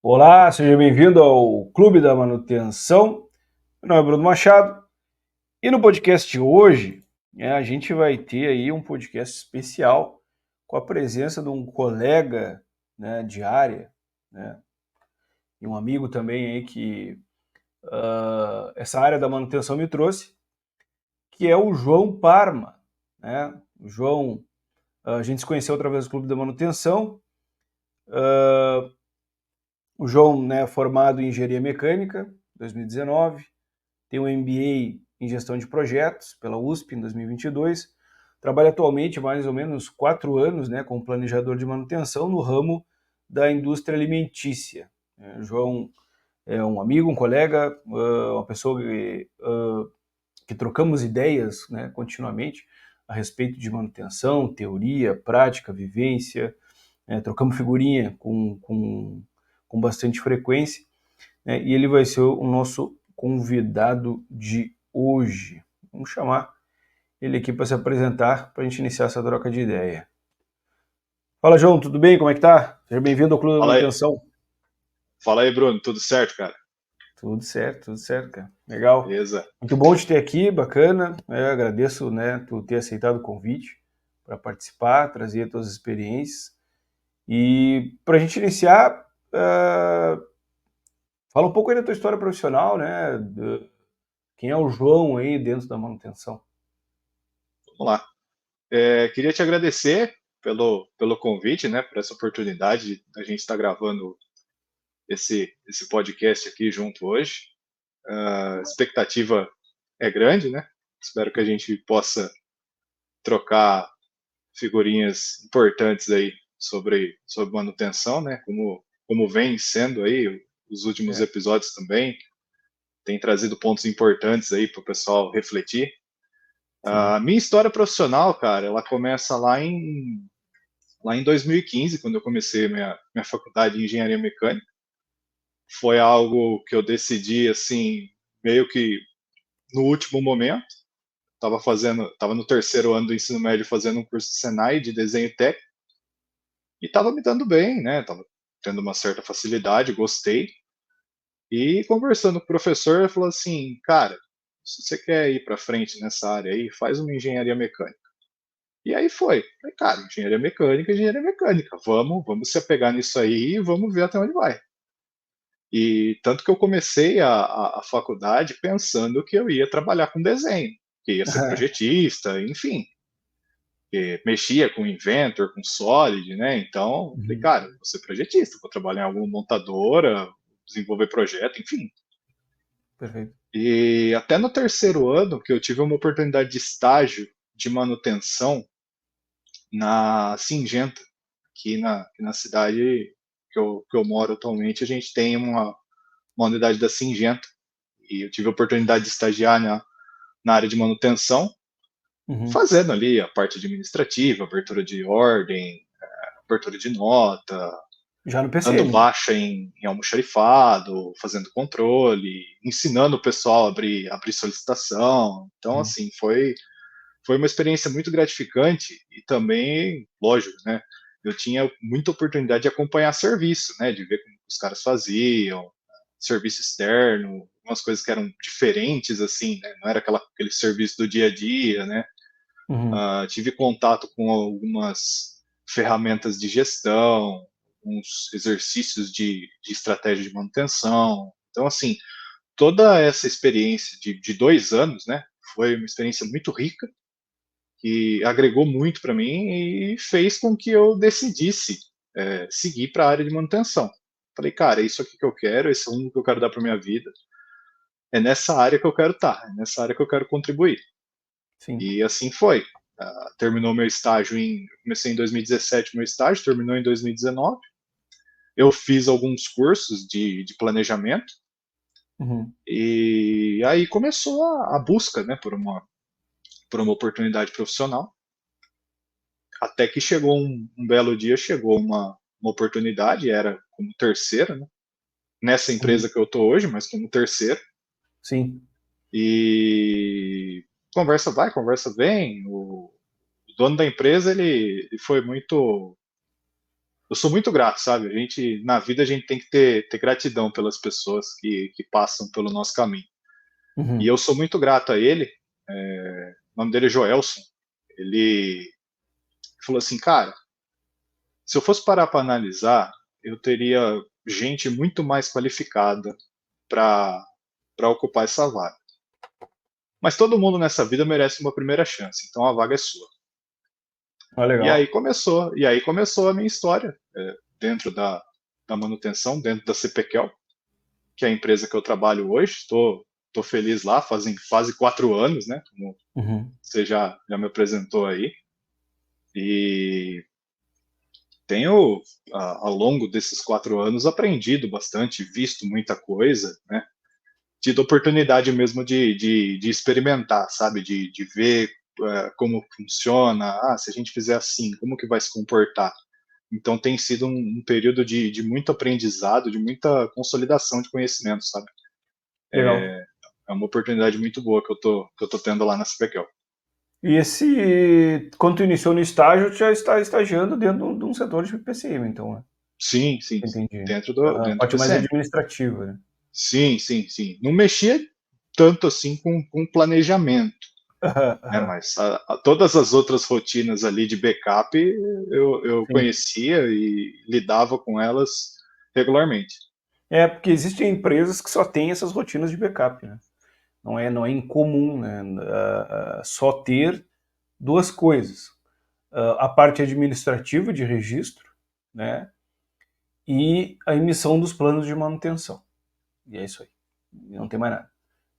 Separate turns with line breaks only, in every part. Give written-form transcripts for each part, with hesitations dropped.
Olá, seja bem-vindo ao Clube da Manutenção. Meu nome é Bruno Machado e no podcast de hoje a gente vai ter aí um podcast especial com a presença de um colega, de área, né, e um amigo também aí que essa área da manutenção me trouxe, que é o João Parma, né? O João, a gente se conheceu através do Clube da Manutenção. O João, né, formado em Engenharia Mecânica, 2019, tem um MBA em Gestão de Projetos pela USP em 2022, trabalha atualmente mais ou menos 4 anos, né, como planejador de manutenção no ramo da indústria alimentícia. O João é um amigo, um colega, uma pessoa que trocamos ideias, né, continuamente a respeito de manutenção, teoria, prática, vivência, trocamos figurinha com bastante frequência, né, e ele vai ser o nosso convidado de hoje. Vamos chamar ele aqui para se apresentar, para a gente iniciar essa troca de ideia. Fala, João, tudo bem? Como é que tá? Seja bem-vindo ao Clube da
Fala aí,
Manutenção.
fala aí, Bruno, tudo certo, cara?
Tudo certo, cara. Legal.
Beleza?
Muito bom te ter aqui, bacana. Eu agradeço, né, tu ter aceitado o convite para participar, trazer as tuas experiências. E para a gente iniciar, fala um pouco aí da tua história profissional, né? Quem é o João aí dentro da manutenção?
Vamos lá. Queria te agradecer pelo convite, né, por essa oportunidade da gente estar gravando esse podcast aqui junto hoje. A expectativa é grande, né? Espero que a gente possa trocar figurinhas importantes aí sobre manutenção, né? Como vem sendo aí os últimos
É.
episódios também, tem trazido pontos importantes aí para o pessoal refletir.
Sim.
A minha história profissional, cara, ela começa lá em 2015, quando eu comecei minha faculdade de engenharia mecânica. Foi algo que eu decidi, assim, meio que no último momento. Tava no terceiro ano do ensino médio fazendo um curso de Senai de desenho técnico e tava me dando bem, né? Tava tendo uma certa facilidade, gostei. E conversando com o professor, ele falou assim, cara, se você quer ir para frente nessa área aí, faz uma engenharia mecânica. E aí foi. Falei, cara, engenharia mecânica. Vamos se apegar nisso aí e vamos ver até onde vai. E tanto que eu comecei a faculdade pensando que eu ia trabalhar com desenho, que ia ser projetista, enfim, que mexia com Inventor, com Solid, né? Então, falei,
Uhum.
cara, vou ser projetista, vou trabalhar em alguma montadora, desenvolver projeto, enfim.
Perfeito.
E até no terceiro ano, que eu tive uma oportunidade de estágio de manutenção na Singenta, aqui na cidade que eu moro atualmente, a gente tem uma unidade da Singenta. E eu tive a oportunidade de estagiar na área de manutenção,
Uhum.
fazendo ali a parte administrativa, abertura de ordem, abertura de nota,
Já no
dando
PCM, né?
baixa em almoxarifado, fazendo controle, ensinando o pessoal a abrir solicitação. Então,
Uhum.
assim, foi uma experiência muito gratificante e também, lógico, né? Eu tinha muita oportunidade de acompanhar serviço, né? De ver como os caras faziam, serviço externo, umas coisas que eram diferentes, assim, né? Não era aquele serviço do dia a dia, né?
Uhum.
Tive contato com algumas ferramentas de gestão, uns exercícios de estratégia de manutenção. Então, assim, toda essa experiência de 2 anos, né? Foi uma experiência muito rica que agregou muito para mim e fez com que eu decidisse seguir para a área de manutenção. Falei, cara, é isso aqui que eu quero, esse é o rumo que eu quero dar para minha vida, é nessa área que eu quero estar, é nessa área que eu quero contribuir.
Sim.
E assim foi. Terminou meu estágio comecei em 2017 meu estágio, terminou em 2019. Eu fiz alguns cursos de planejamento
Uhum.
e aí começou a busca, né, por uma oportunidade profissional. Até que chegou um belo dia, chegou uma oportunidade, era como terceiro, né? Nessa
Uhum.
empresa que eu tô hoje, mas como terceiro.
Sim.
E conversa vai, conversa vem. O dono da empresa, ele foi muito eu sou muito grato, sabe? Na vida, a gente tem que ter gratidão pelas pessoas que passam pelo nosso caminho. E
Uhum.
eu sou muito grato a ele. O nome dele é Joelson. Ele falou assim, cara, se eu fosse parar para analisar, eu teria gente muito mais qualificada para ocupar essa vaga. Mas todo mundo nessa vida merece uma primeira chance, então a vaga é sua.
Ah,
E
legal.
aí começou a minha história dentro da manutenção, dentro da CPQL, que é a empresa que eu trabalho hoje. Estou feliz lá, fazem quase 4 anos, né? Como
Uhum.
você já me apresentou aí. E tenho, ao longo desses 4 anos, aprendido bastante, visto muita coisa, né? Tido oportunidade mesmo de experimentar, sabe? De ver como funciona. Ah, se a gente fizer assim, como que vai se comportar? Então tem sido um período de muito aprendizado, de muita consolidação de conhecimento, sabe?
Legal.
É uma oportunidade muito boa que eu tô tendo lá na CPQL.
Quando tu iniciou no estágio, tu já está estagiando dentro de um setor de PCM, então, né?
Sim, sim, sim.
Entendi.
Dentro
A
do
parte mais
PCM.
administrativa, né?
Sim, sim, sim. Não mexia tanto assim com planejamento,
Aham,
né?
aham.
Mas todas as outras rotinas ali de backup eu
Sim.
conhecia e lidava com elas regularmente.
É, porque existem empresas que só têm essas rotinas de backup, né? Não é incomum, né? Só ter duas coisas. A parte administrativa de registro, né? E a emissão dos planos de manutenção. E é isso aí. Não tem mais nada.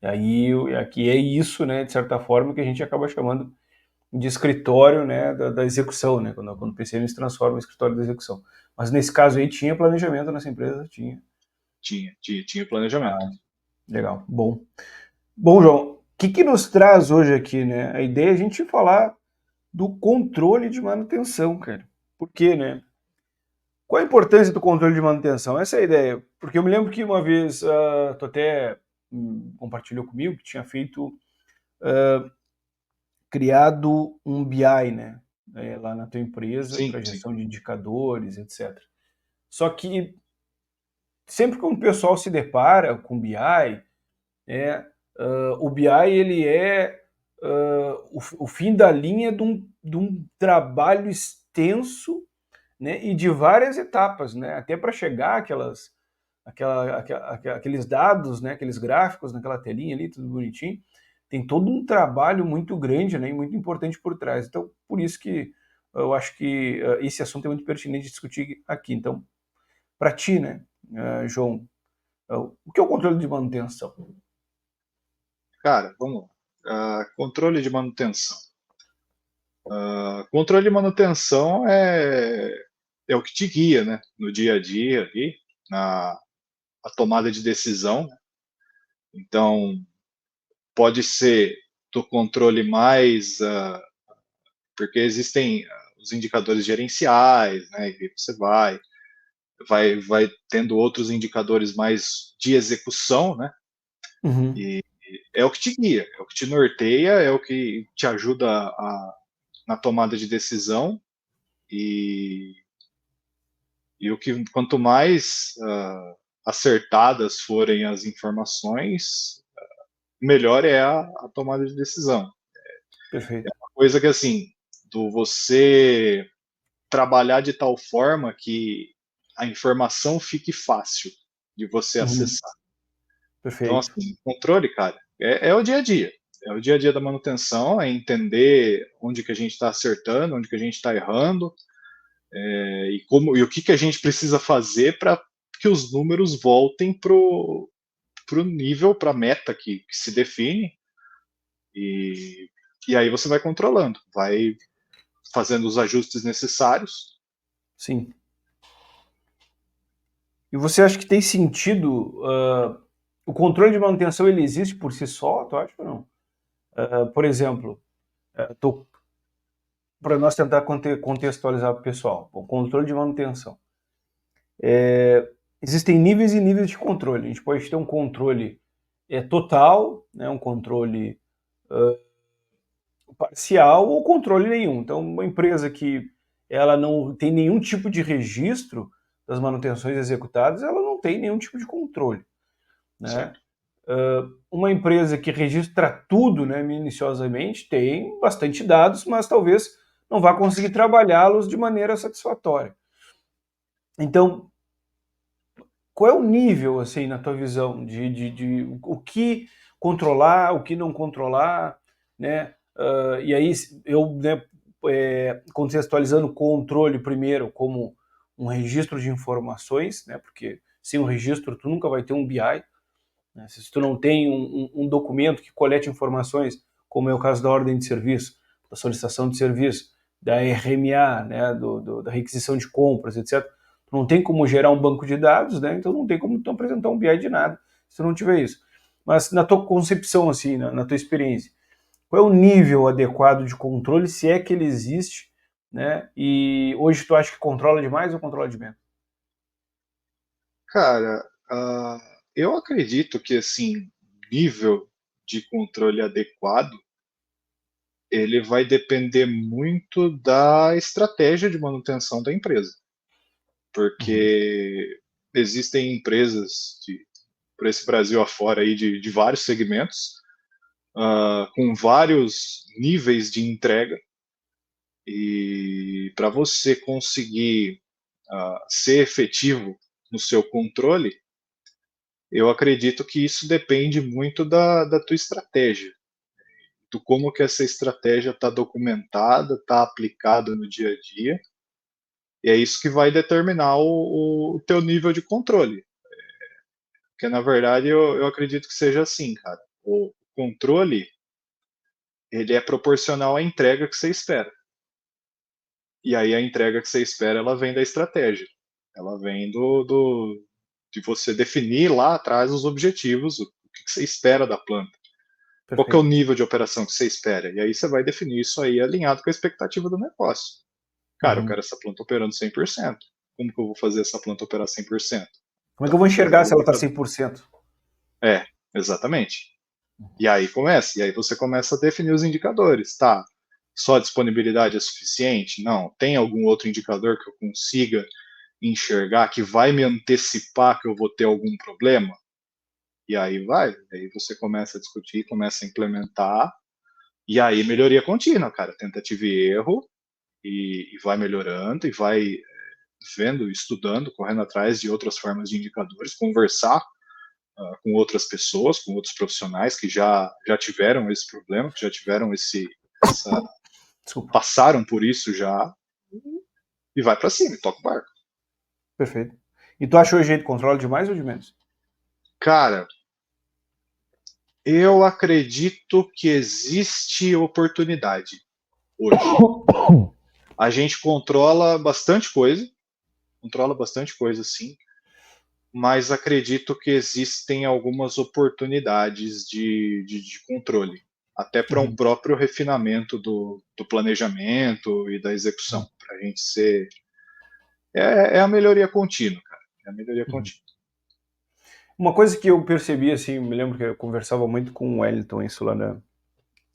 E aí, aqui é isso, né, de certa forma, que a gente acaba chamando de escritório, né, da execução, né, quando o PCM se transforma em escritório da execução. Mas nesse caso aí tinha planejamento nessa empresa? Tinha.
Tinha planejamento.
Legal. Bom. Bom, João, o que nos traz hoje aqui, né? A ideia é a gente falar do controle de manutenção, cara. Por quê, né? Qual a importância do controle de manutenção? Essa é a ideia. Porque eu me lembro que uma vez, tu até compartilhou comigo, que tinha criado um BI, né? Lá na tua empresa,
Sim,
para
sim.
gestão de indicadores, etc. Só que sempre que um pessoal se depara com BI, o BI ele é o fim da linha de um trabalho extenso, né, e de várias etapas, né, até para chegar aqueles dados, né, aqueles gráficos naquela telinha ali, tudo bonitinho, tem todo um trabalho muito grande, né, e muito importante por trás. Então, por isso que eu acho que esse assunto é muito pertinente de discutir aqui. Então, para ti, né, João, o que é o controle de manutenção?
Cara, vamos lá. Controle de manutenção. Controle de manutenção é o que te guia, né? No dia a dia ali, na a tomada de decisão. Então, pode ser do controle mais, porque existem os indicadores gerenciais, né? E você vai tendo outros indicadores mais de execução, né?
Uhum.
E é o que te guia, é o que te norteia, é o que te ajuda na tomada de decisão. E o que quanto mais acertadas forem as informações, melhor é a tomada de decisão.
Perfeito.
Uma coisa que assim, do você trabalhar de tal forma que a informação fique fácil de você
Uhum.
acessar. Então,
Perfeito.
assim, controle, cara, é o dia a dia. É o dia a dia da manutenção, é entender onde que a gente está acertando, onde que a gente está errando, e o que a gente precisa fazer para que os números voltem pro nível, para a meta que se define, e, e aí você vai controlando, vai fazendo os ajustes necessários.
Sim. E você acha que tem sentido? O controle de manutenção ele existe por si só, tu acha ou não? Por exemplo, para nós tentar contextualizar para o pessoal, o controle de manutenção. Existem níveis e níveis de controle. A gente pode ter um controle total, né, um controle parcial ou controle nenhum. Então, uma empresa que ela não tem nenhum tipo de registro das manutenções executadas, ela não tem nenhum tipo de controle, né?
Certo.
Uma empresa que registra tudo, né, minuciosamente, tem bastante dados, mas talvez não vá conseguir trabalhá-los de maneira satisfatória. Então, qual é o nível, assim, na tua visão, de o que controlar, o que não controlar, né? E aí, eu, né, contextualizando o controle primeiro como um registro de informações, né? Porque sem um registro tu nunca vai ter um BI, né? Se tu não tem um documento que colete informações, como é o caso da ordem de serviço, da solicitação de serviço, da RMA, né, da requisição de compras, etc., tu não tem como gerar um banco de dados, né, então não tem como tu apresentar um BI de nada se tu não tiver isso. Mas na tua concepção, assim, na tua experiência, qual é o nível adequado de controle, se é que ele existe, né? E hoje tu acha que controla demais ou controla de menos?
Cara, eu acredito que assim, nível de controle adequado, ele vai depender muito da estratégia de manutenção da empresa,
Uhum.
porque existem empresas por esse Brasil afora aí de vários segmentos, com vários níveis de entrega, e para você conseguir ser efetivo no seu controle, eu acredito que isso depende muito da tua estratégia, do como que essa estratégia está documentada, está aplicada no dia a dia, e é isso que vai determinar o teu nível de controle. Porque, na verdade, eu acredito que seja assim, cara. O controle, ele é proporcional à entrega que você espera. E aí a entrega que você espera, ela vem da estratégia. Ela vem de você definir lá atrás os objetivos, o que você espera da planta. Qual que é o
Perfeito.
nível de operação que você espera? E aí você vai definir isso aí alinhado com a expectativa do negócio. Cara, eu
Uhum.
quero essa planta operando 100%. Como que eu vou fazer essa planta operar 100%?
Como é que eu
Tá,
vou
você vai
enxergar se ela está
orientar.
100%?
É, exatamente. E aí começa, e aí você começa a definir os indicadores, tá? Só disponibilidade é suficiente? Não. Tem algum outro indicador que eu consiga enxergar que vai me antecipar que eu vou ter algum problema? E aí vai, aí você começa a discutir, começa a implementar, e aí melhoria contínua, cara, tentativa e erro, e vai melhorando, e vai vendo, estudando, correndo atrás de outras formas de indicadores, conversar com outras pessoas, com outros profissionais que já tiveram esse problema, que já tiveram essa,
Desculpa.
passaram por isso já, e vai para cima, e toca o barco.
Perfeito. E tu achou o jeito de controle de mais ou de menos?
Cara, eu acredito que existe oportunidade hoje. A gente controla bastante coisa, sim, mas acredito que existem algumas oportunidades de controle, até para um
Uhum.
próprio refinamento do planejamento e da execução,
Uhum.
para a gente ser. É a melhoria contínua, cara. É a melhoria
Uhum.
contínua.
Uma coisa que eu percebi, assim, me lembro que eu conversava muito com o Wellington, isso lá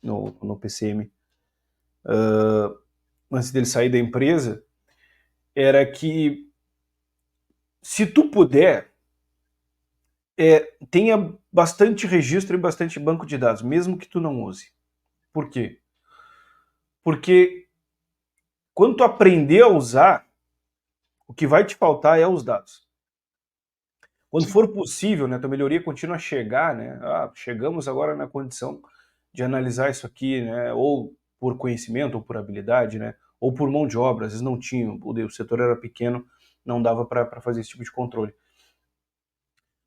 no PCM, antes dele sair da empresa, era que se tu puder, tenha bastante registro e bastante banco de dados, mesmo que tu não use. Por quê? Porque quando tu aprender a usar, o que vai te faltar é os dados. Quando
Sim.
for possível, né, a tua melhoria contínua chegar, né, chegamos agora na condição de analisar isso aqui, né, ou por conhecimento, ou por habilidade, né, ou por mão de obra, às vezes não tinha, o setor era pequeno, não dava para fazer esse tipo de controle.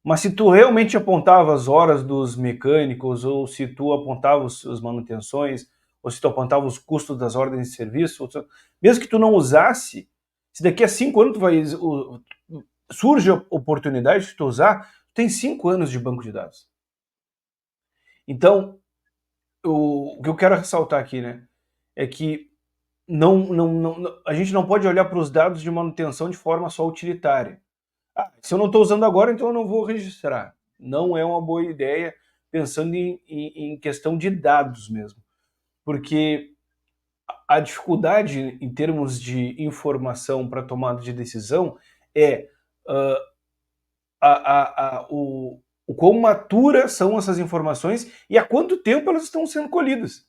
Mas se tu realmente apontava as horas dos mecânicos, ou se tu apontava as manutenções, ou se tu apontava os custos das ordens de serviço, mesmo que tu não usasse, se daqui a 5 anos surge a oportunidade de tu usar, tu tem 5 anos de banco de dados. Então, o que eu quero ressaltar aqui, né, é que a gente não pode olhar para os dados de manutenção de forma só utilitária. Se eu não estou usando agora, então eu não vou registrar. Não é uma boa ideia, pensando em questão de dados mesmo. Porque a dificuldade em termos de informação para tomada de decisão é o quão maturas são essas informações e há quanto tempo elas estão sendo colhidas.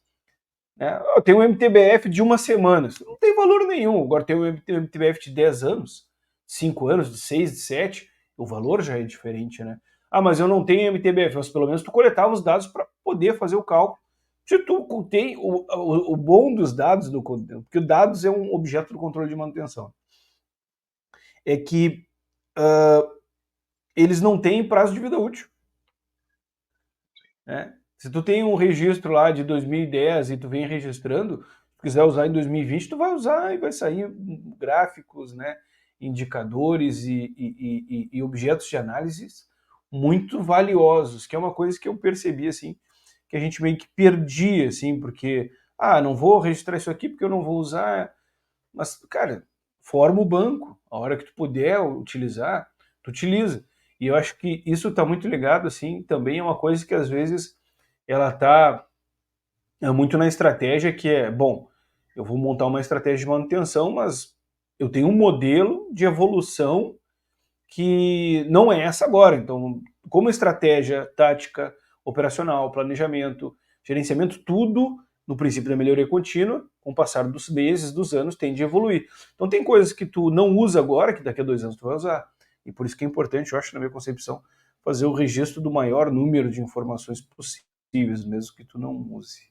Eu tenho um MTBF de 1 semana, isso não tem valor nenhum. Agora tem um MTBF de 10 anos, 5 anos, de 6, de 7, o valor já é diferente, né? Ah, mas eu não tenho MTBF, mas pelo menos tu coletava os dados para poder fazer o cálculo. Se tu tem o bom dos dados, porque dados é um objeto do controle de manutenção, é que eles não têm prazo de vida útil. Né? Se tu tem um registro lá de 2010 e tu vem registrando, se quiser usar em 2020, tu vai usar e vai sair gráficos, né, indicadores e objetos de análise muito valiosos, que é uma coisa que eu percebi, assim, que a gente meio que perdia, assim, porque, não vou registrar isso aqui porque eu não vou usar, mas, cara, forma o banco, a hora que tu puder utilizar, tu utiliza. E eu acho que isso está muito ligado, assim, também é uma coisa que às vezes ela está muito na estratégia que é, bom, eu vou montar uma estratégia de manutenção, mas eu tenho um modelo de evolução que não é essa agora. Então, como estratégia, tática, operacional, planejamento, gerenciamento, tudo no princípio da melhoria contínua, com o passar dos meses, dos anos, tende a evoluir. Então tem coisas que tu não usa agora, que daqui a 2 anos tu vai usar. E por isso que é importante, eu acho, na minha concepção, fazer o registro do maior número de informações possíveis, mesmo que tu não use.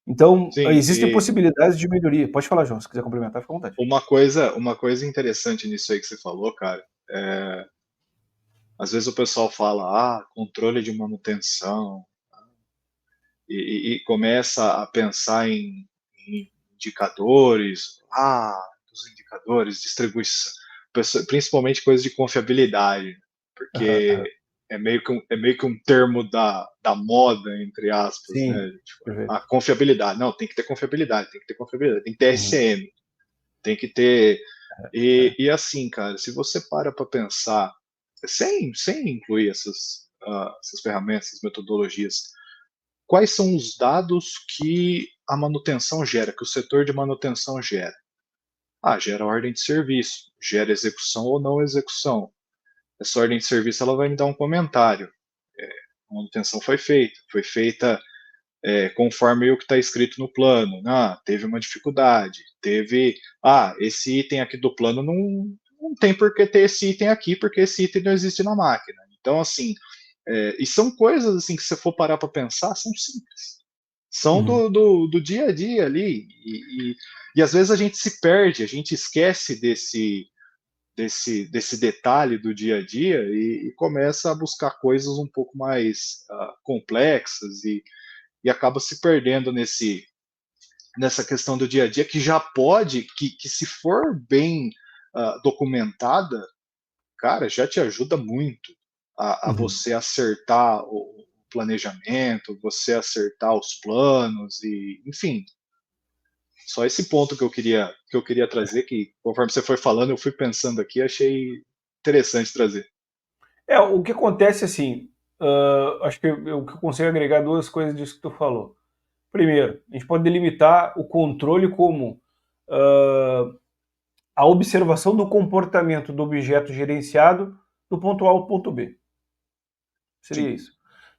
Então,
Sim,
existem
e
possibilidades de melhoria. Pode falar, João, se quiser complementar, fica à vontade.
uma coisa interessante nisso aí que você falou, cara, às vezes o pessoal fala, controle de manutenção, e começa a pensar em indicadores, os indicadores, distribuição, principalmente coisas de confiabilidade, porque é meio que um termo da moda, entre aspas,
Sim,
né? Tipo, a
perfeito.
confiabilidade. Não, tem que ter confiabilidade, tem que ter confiabilidade, tem que ter
Uhum.
RCM, tem que ter. E assim, cara, se você para pensar, sem incluir essas ferramentas, essas metodologias, quais são os dados que a manutenção gera, que o setor de manutenção gera? Gera ordem de serviço, gera execução ou não execução. Essa ordem de serviço ela vai me dar um comentário. A manutenção foi feita conforme o que está escrito no plano. Teve uma dificuldade, esse item aqui do plano não tem por que ter esse item aqui, porque esse item não existe na máquina. Então, assim, e são coisas assim que se você for parar para pensar, são simples. São
Uhum.
do dia a dia ali. E às vezes a gente se perde, a gente esquece desse detalhe do dia a dia e começa a buscar coisas um pouco mais complexas e acaba se perdendo nessa questão do dia a dia que já pode, que se for bem documentada, cara, já te ajuda muito a
Uhum.
você acertar o planejamento, você acertar os planos e, enfim, só esse ponto que eu queria trazer, que conforme você foi falando, eu fui pensando aqui, achei interessante trazer.
O que acontece assim, acho que eu consigo agregar duas coisas disso que tu falou. Primeiro, a gente pode delimitar o controle como a observação do comportamento do objeto gerenciado do ponto A ao ponto B. Seria
Sim,
isso.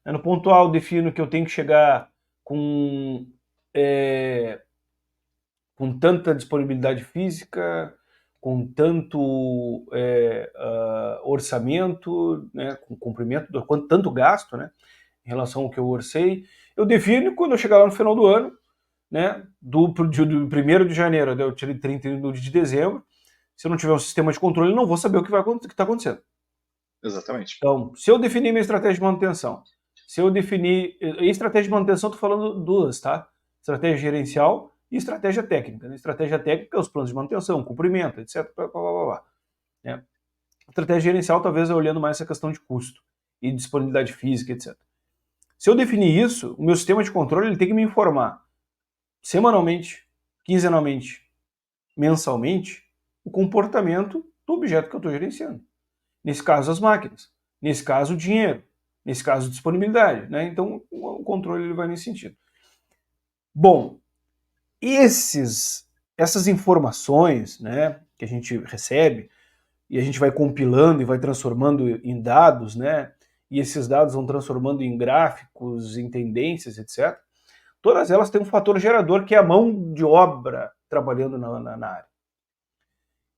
No ponto A eu defino que eu tenho que chegar com, é, com tanta disponibilidade física, com tanto orçamento, né, com cumprimento, tanto gasto, né, em relação ao que eu orcei. Eu defino quando eu chegar lá no final do ano, né, do 1º de janeiro até o 31 de dezembro, se eu não tiver um sistema de controle, eu não vou saber o que está acontecendo.
exatamente.
Então, se eu definir minha estratégia de manutenção, se eu definir. E estratégia de manutenção, estou falando duas, tá? Estratégia gerencial e estratégia técnica. Estratégia técnica é os planos de manutenção, cumprimento, etc. Blá, blá, blá, blá, né? Estratégia gerencial, talvez olhando mais essa questão de custo e disponibilidade física, etc. Se eu definir isso, o meu sistema de controle ele tem que me informar semanalmente, quinzenalmente, mensalmente, o comportamento do objeto que eu estou gerenciando. Nesse caso, as máquinas. Nesse caso, o dinheiro. Nesse caso, disponibilidade. Né? Então, o controle ele vai nesse sentido. Bom, essas informações, né, que a gente recebe, e a gente vai compilando e vai transformando em dados, né, e esses dados vão transformando em gráficos, em tendências, etc., todas elas têm um fator gerador que é a mão de obra trabalhando na área.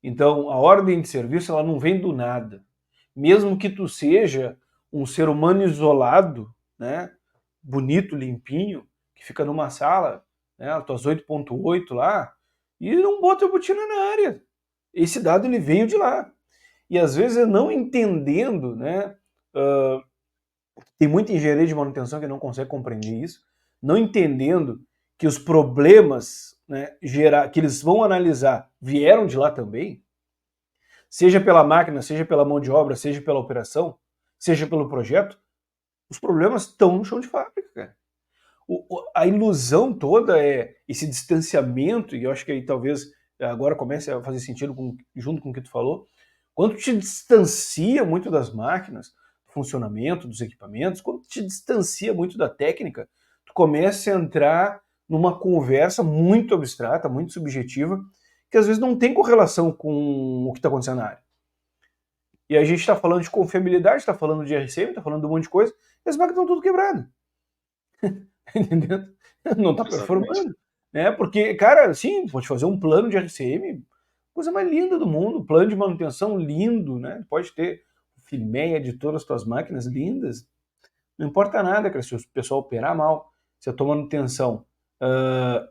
Então, a ordem de serviço ela não vem do nada. Mesmo que tu seja um ser humano isolado, né, bonito, limpinho, que fica numa sala, né, as tuas 8.8 lá, e não bota a botina na área. Esse dado ele veio de lá. E às vezes eu não entendendo, né, tem muita engenharia de manutenção que não consegue compreender isso, não entendendo que os problemas, né, que eles vão analisar vieram de lá também, seja pela máquina, seja pela mão de obra, seja pela operação, seja pelo projeto, os problemas estão no chão de fábrica, cara. A ilusão toda é esse distanciamento, e eu acho que aí talvez agora comece a fazer sentido junto com o que tu falou, quando te distancia muito das máquinas, do funcionamento, dos equipamentos, quando te distancia muito da técnica, tu começa a entrar numa conversa muito abstrata, muito subjetiva, que às vezes não tem correlação com o que está acontecendo na área. E a gente está falando de confiabilidade, está falando de RCM, está falando de um monte de coisa, e as máquinas estão tudo quebradas. Entendeu? Não está performando. Né? Porque, cara, sim, pode fazer um plano de RCM, coisa mais linda do mundo, plano de manutenção lindo, né? Pode ter filmeia de todas as tuas máquinas lindas. Não importa nada, cara, se o pessoal operar mal, se a tua manutenção,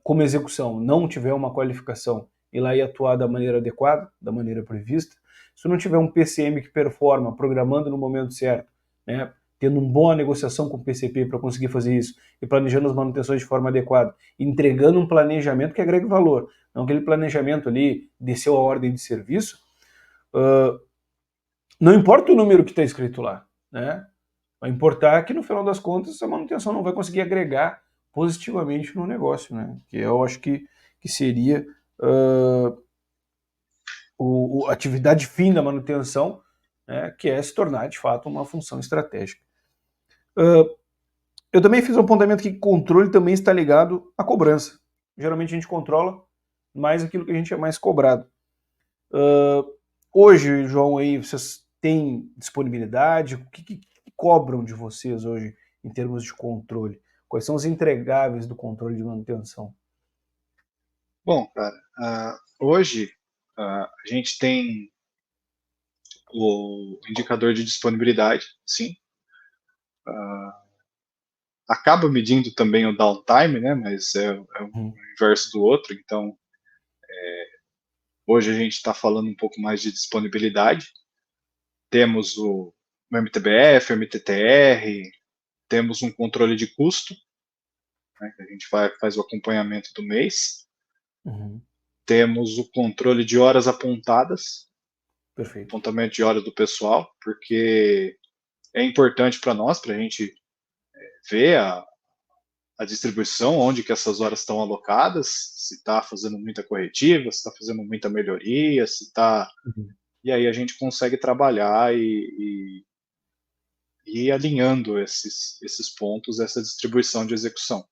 como execução, não tiver uma qualificação e lá e atuar da maneira adequada, da maneira prevista, se não tiver um PCM que performa, programando no momento certo, né, tendo uma boa negociação com o PCP para conseguir fazer isso e planejando as manutenções de forma adequada, entregando um planejamento que agregue valor, não aquele planejamento ali, desceu a ordem de serviço, não importa o número que está escrito lá, né? Vai importar que no final das contas a manutenção não vai conseguir agregar positivamente no negócio, né? Que eu acho que seria a atividade fim da manutenção, né? Que é se tornar de fato uma função estratégica. Eu também fiz um apontamento que controle também está ligado à cobrança. Geralmente a gente controla mais aquilo que a gente é mais cobrado. Hoje, João, aí vocês têm disponibilidade? O que cobram de vocês hoje em termos de controle? Quais são os entregáveis do controle de manutenção?
Bom, cara, hoje a gente tem o indicador de disponibilidade, sim. Acaba medindo também o downtime, né? Mas é o inverso do outro. Então, hoje a gente está falando um pouco mais de disponibilidade. Temos o MTBF, o MTTR, temos um controle de custo, né, que a gente faz o acompanhamento do mês. Temos o controle de horas apontadas,
Perfeito.
apontamento de horas do pessoal, porque é importante para nós, para a gente ver a distribuição, onde que essas horas estão alocadas, se está fazendo muita corretiva, se está fazendo muita melhoria, se está... E aí a gente consegue trabalhar e ir alinhando esses pontos, essa distribuição de execução.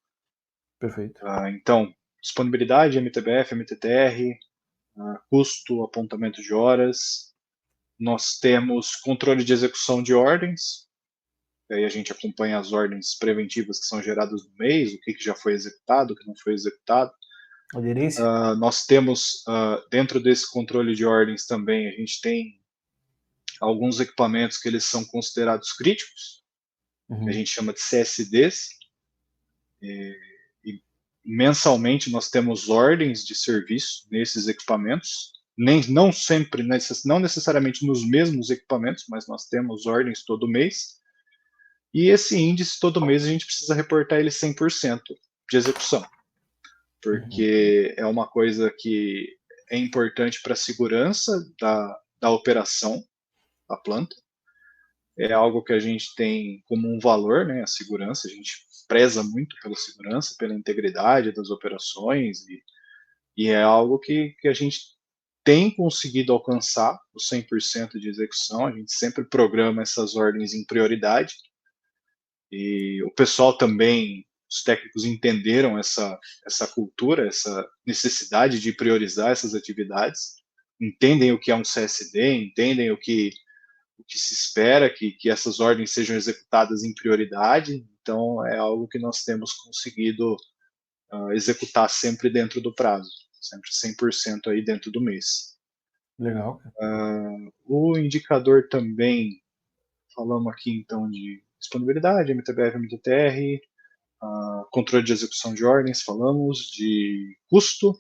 Perfeito.
Então, disponibilidade, MTBF, MTTR, custo, apontamento de horas. Nós temos controle de execução de ordens, aí a gente acompanha as ordens preventivas que são geradas no mês, o que já foi executado, o que não foi executado.
Aderência.
Nós temos, dentro desse controle de ordens também, a gente tem alguns equipamentos que eles são considerados críticos, que a gente chama de CSDs, e mensalmente nós temos ordens de serviço nesses equipamentos, não sempre, não necessariamente nos mesmos equipamentos, mas nós temos ordens todo mês, e esse índice todo mês a gente precisa reportar ele 100% de execução, porque é uma coisa que é importante para a segurança da operação da planta, é algo que a gente tem como um valor, né, a segurança, a gente preza muito pela segurança, pela integridade das operações, e é algo que a gente tem conseguido alcançar o 100% de execução, a gente sempre programa essas ordens em prioridade, e o pessoal também os técnicos entenderam essa cultura, essa necessidade de priorizar essas atividades, entendem o que é um CSD, entendem o que se espera que essas ordens sejam executadas em prioridade, então é algo que nós temos conseguido executar sempre dentro do prazo, sempre 100% aí dentro do mês.
Legal.
O indicador também, falamos aqui então de disponibilidade, MTBF, MTTR, controle de execução de ordens, falamos de custo,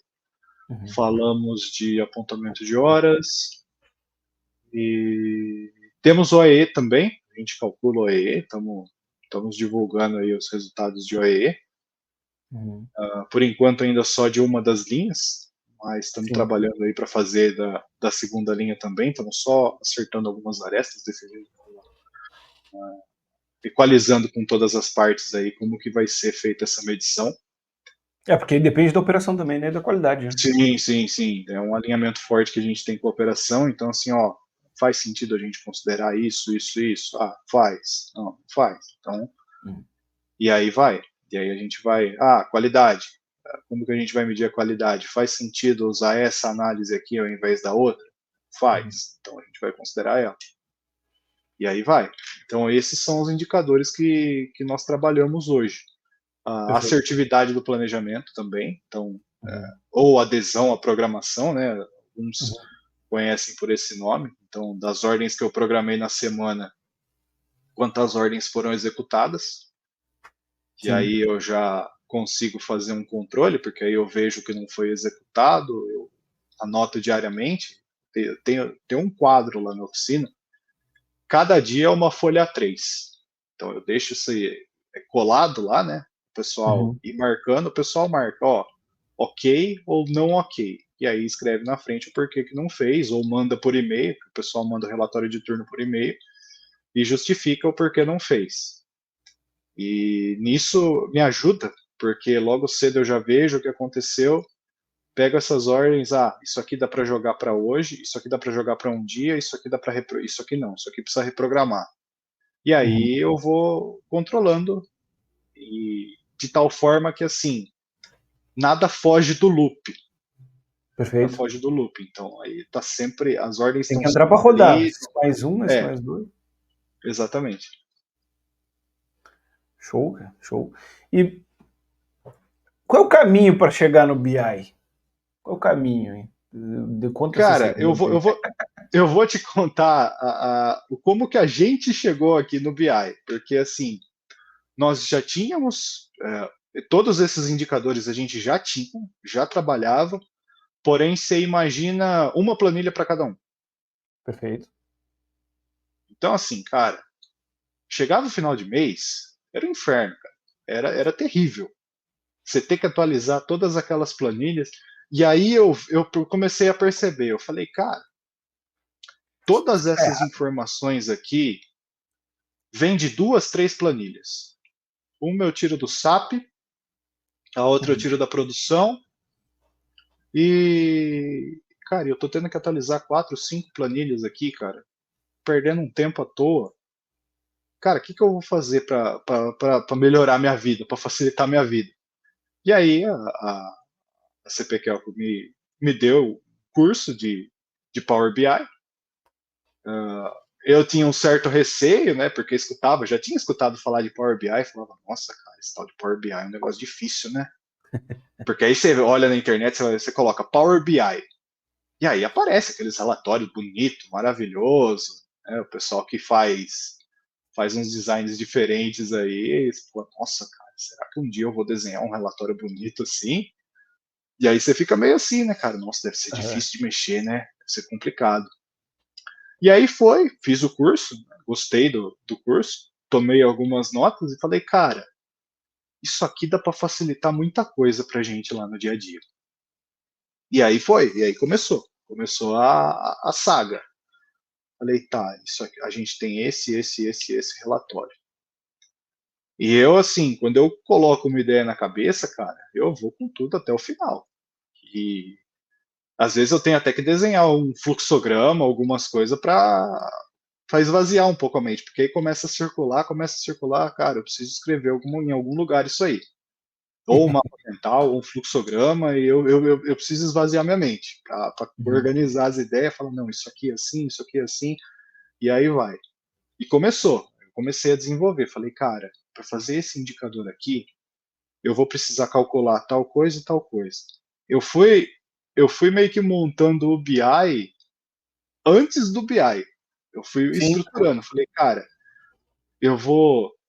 falamos de apontamento de horas, e temos OEE também, a gente calcula o OEE, estamos divulgando aí os resultados de OEE, por enquanto ainda só de uma das linhas, mas estamos trabalhando aí para fazer da segunda linha também, estamos só acertando algumas arestas desse jeito, equalizando com todas as partes aí como que vai ser feita essa medição.
Porque depende da operação também, né, da qualidade. Né?
Sim, é um alinhamento forte que a gente tem com a operação, então assim, faz sentido a gente considerar isso, faz, não faz, então, e aí vai, e aí a gente vai, qualidade, como que a gente vai medir a qualidade? Faz sentido usar essa análise aqui ao invés da outra? Faz, então a gente vai considerar ela. E aí vai. Então esses são os indicadores que nós trabalhamos hoje. A assertividade do planejamento também, então, ou adesão à programação, né? Alguns conhecem por esse nome. Então, das ordens que eu programei na semana, quantas ordens foram executadas. E aí eu já consigo fazer um controle, porque aí eu vejo que não foi executado, eu anoto diariamente. Tem um quadro lá na oficina. Cada dia é uma folha A3. Então eu deixo isso aí colado lá, né? O pessoal ir marcando, o pessoal marca, ok ou não ok. E aí escreve na frente o porquê que não fez, ou manda por e-mail, o pessoal manda o relatório de turno por e-mail, e justifica o porquê não fez. E nisso me ajuda, porque logo cedo eu já vejo o que aconteceu, pego essas ordens, isso aqui dá para jogar para hoje, isso aqui dá para jogar para um dia, isso aqui dá para isso aqui não, isso aqui precisa reprogramar. E aí eu vou controlando, e de tal forma que assim, nada foge do loop.
Perfeito.
Nada foge do loop. Então aí tá sempre, as ordens
tem
estão
que entrar para rodar. Esse mais um, esse mais dois.
Exatamente.
Show, cara, show. E qual é o caminho para chegar no BI? Qual é o caminho, hein?
Cara, eu vou te contar como que a gente chegou aqui no BI, porque assim, nós já tínhamos todos esses indicadores, a gente já tinha, já trabalhava, porém você imagina uma planilha para cada um.
Perfeito.
Então assim, cara, chegava no final de mês, era um inferno, cara. Era terrível. Você ter que atualizar todas aquelas planilhas. E aí eu comecei a perceber, eu falei, cara, todas essas informações aqui vêm de 2, 3 planilhas. Uma eu tiro do SAP, a outra eu tiro da produção, e, cara, eu tô tendo que atualizar 4, 5 planilhas aqui, cara, perdendo um tempo à toa. Cara, o que eu vou fazer para melhorar minha vida, para facilitar minha vida? E aí a CPQL me deu curso de Power BI. Eu tinha um certo receio, né? Porque já tinha escutado falar de Power BI e falava, nossa, cara, esse tal de Power BI é um negócio difícil, né? Porque aí você olha na internet, você coloca Power BI. E aí aparece aqueles relatórios bonito, maravilhoso, né? O pessoal que faz uns designs diferentes aí, você fala, nossa, cara, será que um dia eu vou desenhar um relatório bonito assim? E aí você fica meio assim, né, cara? Nossa, deve ser difícil de mexer, né? Deve ser complicado. E aí fiz o curso, gostei do curso, tomei algumas notas e falei, cara, isso aqui dá para facilitar muita coisa pra gente lá no dia a dia. E aí começou a saga. Falei, tá, isso aqui, a gente tem esse relatório. E eu, assim, quando eu coloco uma ideia na cabeça, cara, eu vou com tudo até o final. E às vezes eu tenho até que desenhar um fluxograma, algumas coisas para esvaziar um pouco a mente, porque aí começa a circular, cara, eu preciso escrever em algum lugar isso aí. ou um mapa mental, ou um fluxograma, e eu preciso esvaziar minha mente para
Uhum.
organizar as ideias, falar, não, isso aqui é assim, isso aqui é assim, e aí vai. E começou. Eu comecei a desenvolver. Falei, cara, para fazer esse indicador aqui, eu vou precisar calcular tal coisa e tal coisa. Eu fui, eu fui meio que montando o BI antes do BI. Eu fui
Sim,
estruturando. Falei, cara,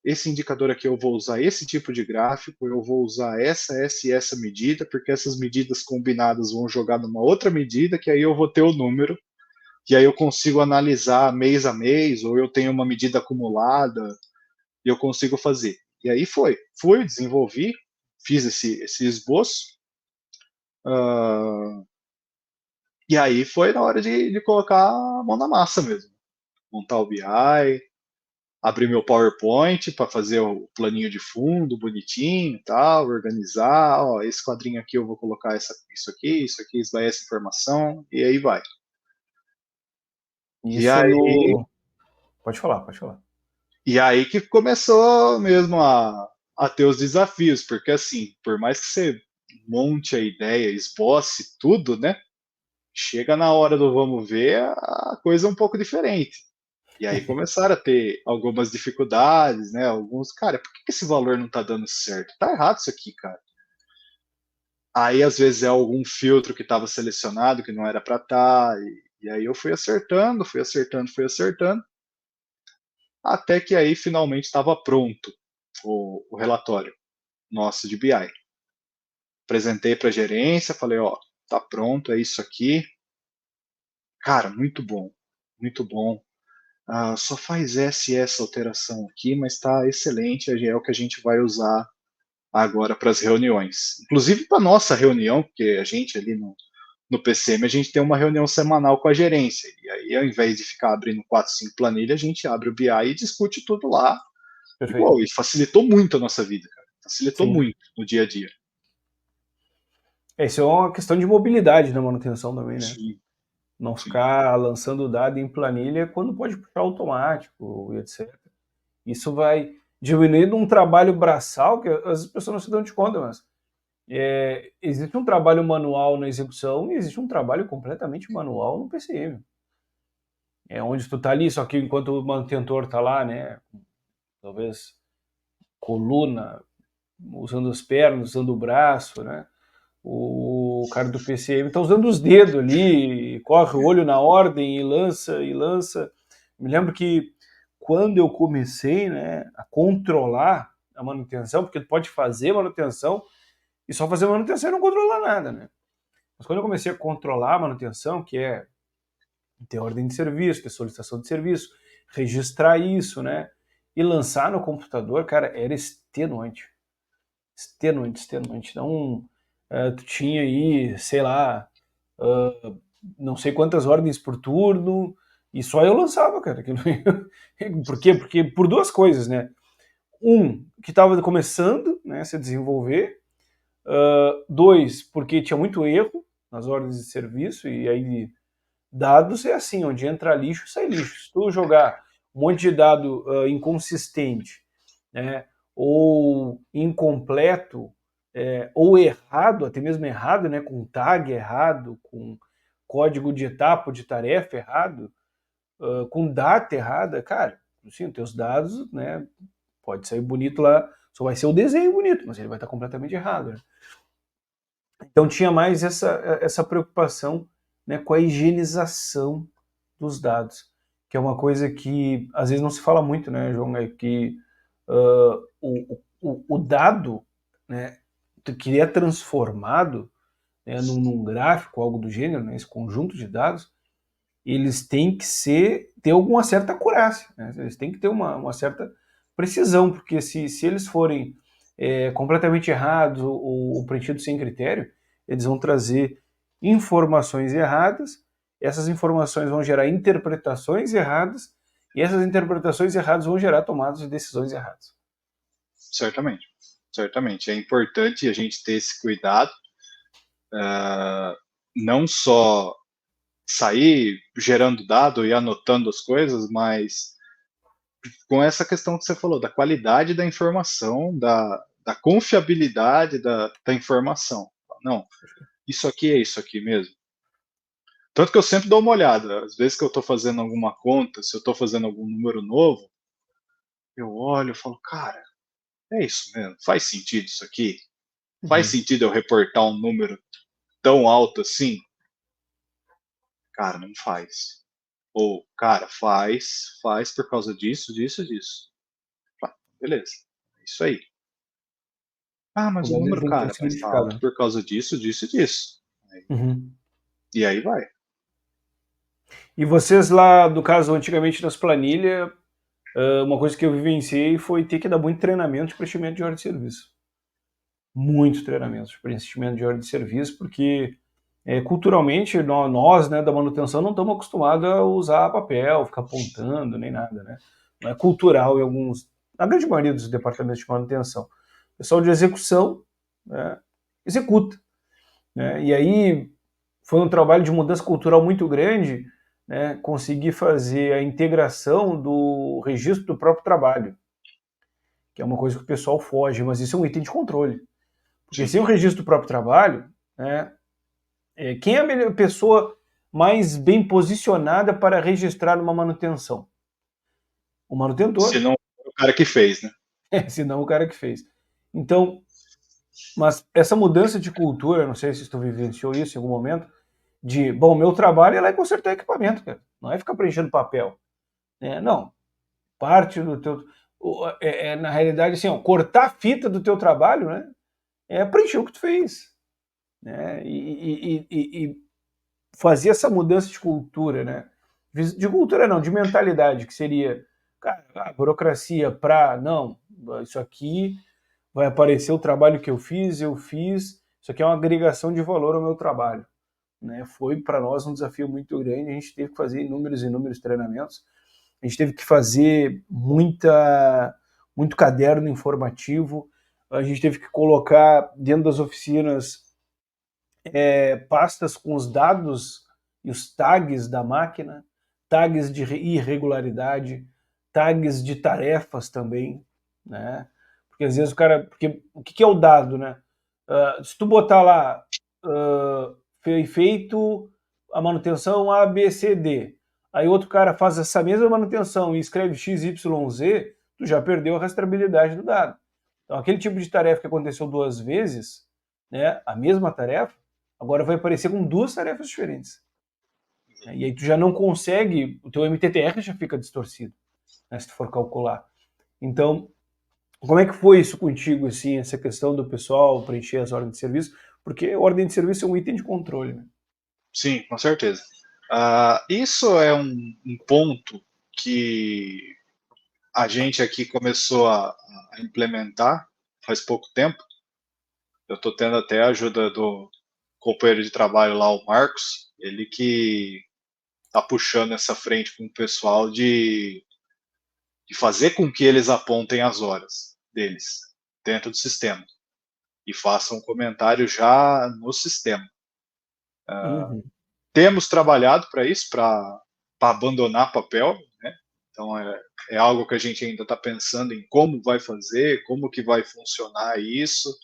esse indicador aqui eu vou usar esse tipo de gráfico, eu vou usar essa e essa medida, porque essas medidas combinadas vão jogar numa outra medida, que aí eu vou ter o número, e aí eu consigo analisar mês a mês, ou eu tenho uma medida acumulada, e eu consigo fazer. E aí fui, desenvolvi, fiz esse esboço, uh, e aí foi na hora de colocar a mão na massa mesmo. Montar o BI, abrir meu PowerPoint para fazer o planinho de fundo bonitinho e tal, organizar, ó, esse quadrinho aqui eu vou colocar isso aqui vai essa informação, e aí vai. E
isso
aí,
no. Pode falar, pode falar.
e aí que começou mesmo a ter os desafios, porque assim, por mais que você monte a ideia, esboce tudo, né? Chega na hora do vamos ver, a coisa é um pouco diferente. E aí começaram a ter algumas dificuldades, né? Alguns, cara, por que esse valor não tá dando certo? Tá errado isso aqui, cara. Aí às vezes é algum filtro que estava selecionado que não era para estar, e aí eu fui acertando, fui acertando, até que aí finalmente estava pronto o relatório nosso de BI. Apresentei para a gerência, falei, ó, tá pronto, é isso aqui. Cara, muito bom, muito bom. Só faz essa e essa alteração aqui, mas está excelente, é o que a gente vai usar agora para as reuniões. Inclusive para nossa reunião, porque a gente ali no PCM a gente tem uma reunião semanal com a gerência. E aí, ao invés de ficar abrindo 4, 5 planilhas, a gente abre o BI e discute tudo lá.
Perfeito.
Igual, e facilitou muito a nossa vida, cara. Facilitou
Sim.
muito no dia a dia.
Isso é uma questão de mobilidade na manutenção também, né?
Sim,
Não
sim.
ficar lançando dado em planilha quando pode puxar automático e etc. Isso vai diminuindo um trabalho braçal que as pessoas não se dão de conta, mas existe um trabalho manual na execução e existe um trabalho completamente manual no PCM. É onde tu tá ali, só que enquanto o manutentor tá lá, né, talvez coluna, usando as pernas, usando o braço, né, o cara do PCM tá usando os dedos ali, corre o olho na ordem e lança e lança. Me lembro que quando eu comecei, né, a controlar a manutenção, porque tu pode fazer manutenção e só fazer manutenção e não controlar nada, né? Mas quando eu comecei a controlar a manutenção, que é ter ordem de serviço, ter solicitação de serviço, registrar isso, né? E lançar no computador, cara, era extenuante. Extenuante, extenuante. Então, tu tinha aí, sei lá, não sei quantas ordens por turno, e só eu lançava, cara. Por quê? Porque por duas coisas, né? Um, que estava começando, né, a se desenvolver. Dois, porque tinha muito erro nas ordens de serviço, e aí dados é assim, onde entra lixo, sai lixo. Se tu jogar um monte de dado inconsistente, né, ou incompleto, ou errado, até mesmo errado, né, com tag errado, com código de etapa de tarefa errado, com data errada, cara, assim, os teus dados, né, pode sair bonito lá, só vai ser o desenho bonito, mas ele vai estar completamente errado. Né? Então tinha mais essa preocupação, né, com a higienização dos dados, que é uma coisa que às vezes não se fala muito, né, João, é que o dado, né, que é transformado, né, num gráfico, algo do gênero, né, esse conjunto de dados, eles têm que ter alguma certa acurácia, né? Eles têm que ter uma certa precisão, porque se eles forem completamente errados ou preenchidos sem critério, eles vão trazer informações erradas, essas informações vão gerar interpretações erradas, e essas interpretações erradas vão gerar tomadas de decisões erradas.
Certamente. Certamente. É importante a gente ter esse cuidado, não só sair gerando dado e anotando as coisas, mas com essa questão que você falou, da qualidade da informação, da confiabilidade da informação. Não, isso aqui é isso aqui mesmo. Tanto que eu sempre dou uma olhada. Às vezes que eu estou fazendo alguma conta, se eu estou fazendo algum número novo, eu olho e falo, cara, é isso mesmo? Faz sentido isso aqui? Faz
Uhum.
sentido eu reportar um número tão alto assim? Cara, não faz. Ou, cara, faz por causa disso, disso, disso. Beleza, é isso aí. Ah,
O
mas o
nome ele
número,
tem que ter um
cara, mas tá
significado,
alto
né?
por causa disso, disso e disso.
Uhum.
E aí vai.
E vocês lá, do caso, antigamente nas planilhas, uma coisa que eu vivenciei foi ter que dar muito treinamento de preenchimento de ordem de serviço. Muito treinamento de preenchimento de ordem de serviço, porque culturalmente nós, né, da manutenção, não estamos acostumados a usar papel, ficar apontando, nem nada, né? Não é cultural em alguns, na grande maioria dos departamentos de manutenção. O pessoal de execução, né, executa, né? E aí foi um trabalho de mudança cultural muito grande, né, conseguir fazer a integração do registro do próprio trabalho, que é uma coisa que o pessoal foge, mas isso é um item de controle. Porque
Sim.
sem o registro do próprio trabalho, né, quem é a melhor pessoa mais bem posicionada para registrar uma manutenção? O
Se
manutentor,
não o cara que fez, né?
se não o cara que fez. Então, mas essa mudança de cultura, não sei se tu vivenciou isso em algum momento, de, bom, meu trabalho é lá consertar equipamento, cara. Não é ficar preenchendo papel. Não, parte do teu... na realidade, assim, ó, cortar a fita do teu trabalho, né? É preencher o que tu fez. Né? E fazer essa mudança de cultura, né? De cultura não, de mentalidade, que seria, cara, a burocracia para, não, isso aqui vai aparecer o trabalho que eu fiz, isso aqui é uma agregação de valor ao meu trabalho. Né? Foi para nós um desafio muito grande, a gente teve que fazer inúmeros e inúmeros treinamentos, a gente teve que fazer muito caderno informativo, a gente teve que colocar dentro das oficinas pastas com os dados e os tags da máquina, tags de irregularidade, tags de tarefas também, né? Porque às vezes o cara, porque o que é o dado, né? Se tu botar lá foi feito a manutenção A, B, C, D, aí outro cara faz essa mesma manutenção e escreve X, Y, Z, tu já perdeu a rastreabilidade do dado. Então aquele tipo de tarefa que aconteceu duas vezes, né? A mesma tarefa, agora vai aparecer com duas tarefas diferentes. Né? E aí tu já não consegue, o teu MTTR já fica distorcido, né, se tu for calcular. Então, como é que foi isso contigo, assim, essa questão do pessoal preencher as ordens de serviço? Porque a ordem de serviço é um item de controle, né?
Sim, com certeza. Isso é um ponto que a gente aqui começou a implementar faz pouco tempo. Eu estou tendo até a ajuda do companheiro de trabalho lá, o Marcos, ele que está puxando essa frente com o pessoal de fazer com que eles apontem as horas deles dentro do sistema e façam um comentário já no sistema.
Uhum.
Temos trabalhado para isso, para abandonar papel, né? Então é algo que a gente ainda está pensando em como vai fazer, como que vai funcionar isso.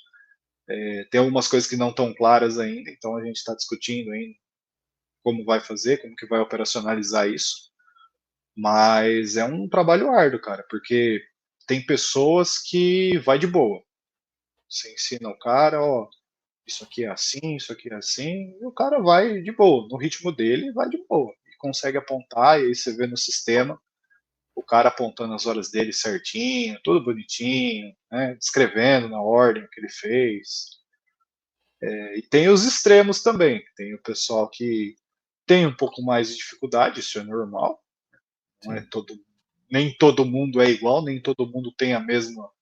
Tem algumas coisas que não estão claras ainda, então a gente está discutindo ainda como vai fazer, como que vai operacionalizar isso. Mas é um trabalho árduo, cara, porque tem pessoas que vai de boa. Você ensina o cara, ó, isso aqui é assim, isso aqui é assim, e o cara vai de boa, no ritmo dele, vai de boa. E consegue apontar, e aí você vê no sistema o cara apontando as horas dele certinho, tudo bonitinho, né, descrevendo na ordem o que ele fez. E tem os extremos também, tem o pessoal que tem um pouco mais de dificuldade, isso é normal, não é
Sim.
nem todo mundo é igual, nem todo mundo tem o mesmo